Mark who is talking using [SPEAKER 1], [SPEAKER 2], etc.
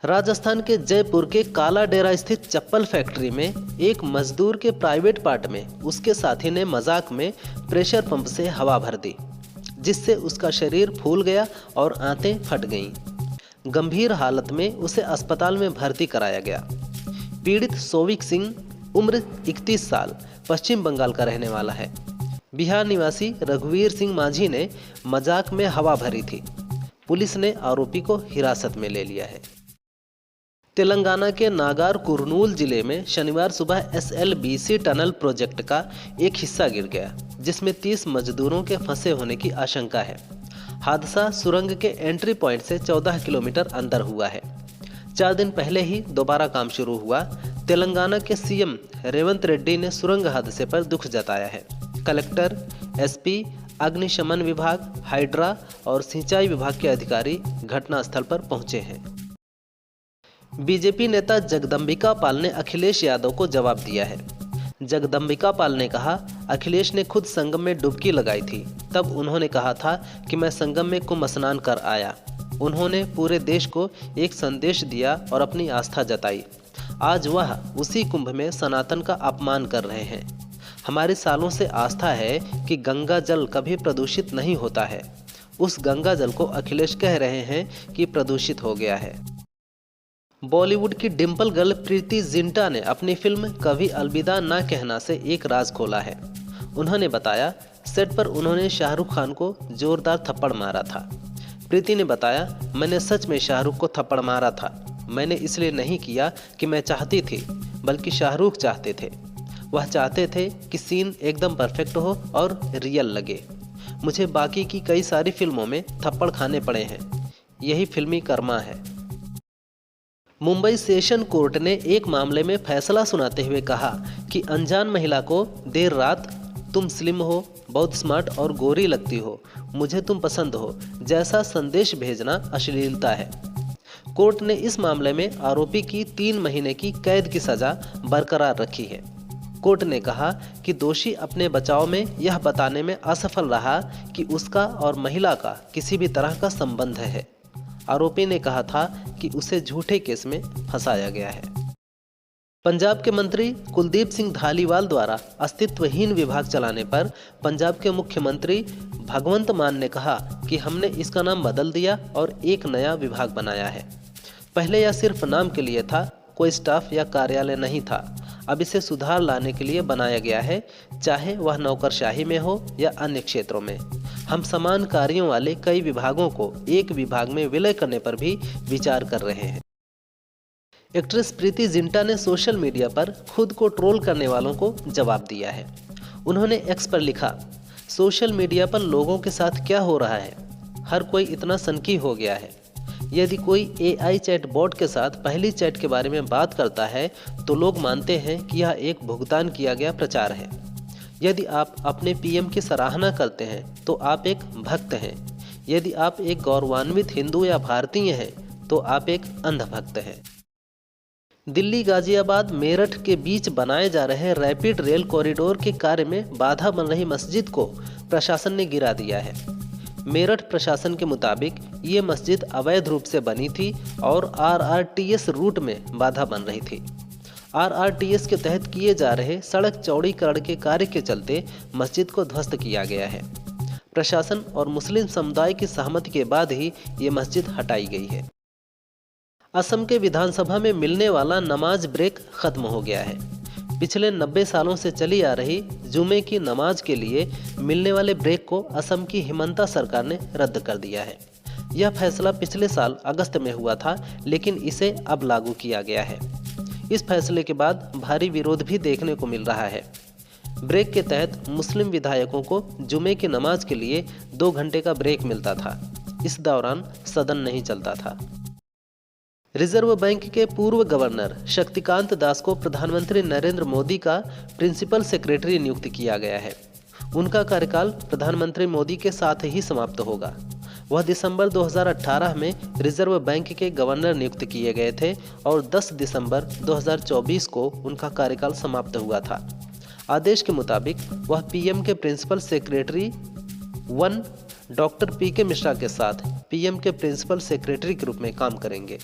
[SPEAKER 1] राजस्थान के जयपुर के काला डेरा स्थित चप्पल फैक्ट्री में एक मजदूर के प्राइवेट पार्ट में उसके साथी ने मजाक में प्रेशर पंप से हवा भर दी, जिससे उसका शरीर फूल गया और आंतें फट गईं। गंभीर हालत में उसे अस्पताल में भर्ती कराया गया। पीड़ित सोविक सिंह उम्र 31 साल पश्चिम बंगाल का रहने वाला है। बिहार निवासी रघुवीर सिंह माझी ने मजाक में हवा भरी थी। पुलिस ने आरोपी को हिरासत में ले लिया है। तेलंगाना के नागर कुर्नूल जिले में शनिवार सुबह SLBC टनल प्रोजेक्ट का एक हिस्सा गिर गया, जिसमें 30 मजदूरों के फंसे होने की आशंका है। हादसा सुरंग के एंट्री पॉइंट से 14 किलोमीटर अंदर हुआ है। 4 दिन पहले ही दोबारा काम शुरू हुआ। तेलंगाना के CM रेवंत रेड्डी ने सुरंग हादसे पर दुख जताया है। कलेक्टर, SP, अग्निशमन विभाग, हाइड्रा और सिंचाई विभाग के अधिकारी घटनास्थल पर पहुंचे हैं। बीजेपी नेता जगदंबिका पाल ने अखिलेश यादव को जवाब दिया है। जगदंबिका पाल ने कहा, अखिलेश ने खुद संगम में डुबकी लगाई थी, तब उन्होंने कहा था कि मैं संगम में कुंभ स्नान कर आया। उन्होंने पूरे देश को एक संदेश दिया और अपनी आस्था जताई। आज वह उसी कुंभ में सनातन का अपमान कर रहे हैं। हमारी सालों से आस्था है कि गंगा जल कभी प्रदूषित नहीं होता है। उस गंगा जल को अखिलेश कह रहे हैं कि प्रदूषित हो गया है। बॉलीवुड की डिम्पल गर्ल प्रीति जिंटा ने अपनी फिल्म कभी अलविदा ना कहना से एक राज खोला है। उन्होंने बताया, सेट पर उन्होंने शाहरुख खान को जोरदार थप्पड़ मारा था। प्रीति ने बताया, मैंने सच में शाहरुख को थप्पड़ मारा था। मैंने इसलिए नहीं किया कि मैं चाहती थी, बल्कि शाहरुख चाहते थे। वह चाहते थे कि सीन एकदम परफेक्ट हो और रियल लगे। मुझे बाकी की कई सारी फिल्मों में थप्पड़ खाने पड़े हैं। यही फिल्मी कर्मा है। मुंबई सेशन कोर्ट ने एक मामले में फैसला सुनाते हुए कहा कि अनजान महिला को देर रात तुम स्लिम हो, बहुत स्मार्ट और गोरी लगती हो, मुझे तुम पसंद हो जैसा संदेश भेजना अश्लीलता है। कोर्ट ने इस मामले में आरोपी की 3 महीने की कैद की सजा बरकरार रखी है। कोर्ट ने कहा कि दोषी अपने बचाव में यह बताने में असफल रहा कि उसका और महिला का किसी भी तरह का संबंध है। आरोपी ने कहा था कि उसे झूठे केस में फंसाया गया है। पंजाब के मंत्री कुलदीप सिंह धालीवाल द्वारा अस्तित्वहीन विभाग चलाने पर पंजाब के मुख्यमंत्री भगवंत मान ने कहा कि हमने इसका नाम बदल दिया और एक नया विभाग बनाया है। पहले यह सिर्फ नाम के लिए था, कोई स्टाफ या कार्यालय नहीं था। अब इसे सुधार लाने के लिए बनाया गया है, चाहे वह नौकरशाही में हो या अन्य क्षेत्रों में। हम समान कार्यों वाले कई विभागों को एक विभाग में विलय करने पर भी विचार कर रहे हैं। एक्ट्रेस प्रीति जिंटा ने सोशल मीडिया पर खुद को ट्रोल करने वालों को जवाब दिया है। उन्होंने X पर लिखा, सोशल मीडिया पर लोगों के साथ क्या हो रहा है, हर कोई इतना सनकी हो गया है। यदि कोई AI चैट बॉट के साथ पहली चैट के बारे में बात करता है तो लोग मानते हैं कि यह एक भुगतान किया गया प्रचार है। यदि आप अपने PM की सराहना करते हैं तो आप एक भक्त हैं। यदि आप एक गौरवान्वित हिंदू या भारतीय हैं तो आप एक अंधभक्त हैं। दिल्ली गाजियाबाद मेरठ के बीच बनाए जा रहे रैपिड रेल कॉरिडोर के कार्य में बाधा बन रही मस्जिद को प्रशासन ने गिरा दिया है। मेरठ प्रशासन के मुताबिक ये मस्जिद अवैध रूप से बनी थी और RRTS रूट में बाधा बन रही थी। RRTS के तहत किए जा रहे सड़क चौड़ीकरण के कार्य के चलते मस्जिद को ध्वस्त किया गया है। प्रशासन और मुस्लिम समुदाय की सहमति के बाद ही ये मस्जिद हटाई गई है। असम के विधानसभा में मिलने वाला नमाज ब्रेक खत्म हो गया है। पिछले 90 सालों से चली आ रही जुमे की नमाज के लिए मिलने वाले ब्रेक को असम की हिमंता सरकार ने रद्द कर दिया है। यह फैसला पिछले साल अगस्त में हुआ था, लेकिन इसे अब लागू किया गया है। इस फैसले के बाद भारी विरोध भी देखने को मिल रहा है। ब्रेक के तहत मुस्लिम विधायकों को जुमे की नमाज के लिए 2 घंटे का ब्रेक मिलता था। इस दौरान सदन नहीं चलता था। रिजर्व बैंक के पूर्व गवर्नर शक्तिकांत दास को प्रधानमंत्री नरेंद्र मोदी का प्रिंसिपल सेक्रेटरी नियुक्त किया गया है। उनका कार्यकाल प्रधानमंत्री मोदी के साथ ही समाप्त होगा। वह दिसंबर 2018 में रिजर्व बैंक के गवर्नर नियुक्त किए गए थे और 10 दिसंबर 2024 को उनका कार्यकाल समाप्त हुआ था। आदेश के मुताबिक वह PM के principal secretary 1 doctor PK Mishra के साथ PM के प्रिंसिपल सेक्रेटरी के रूप में काम करेंगे।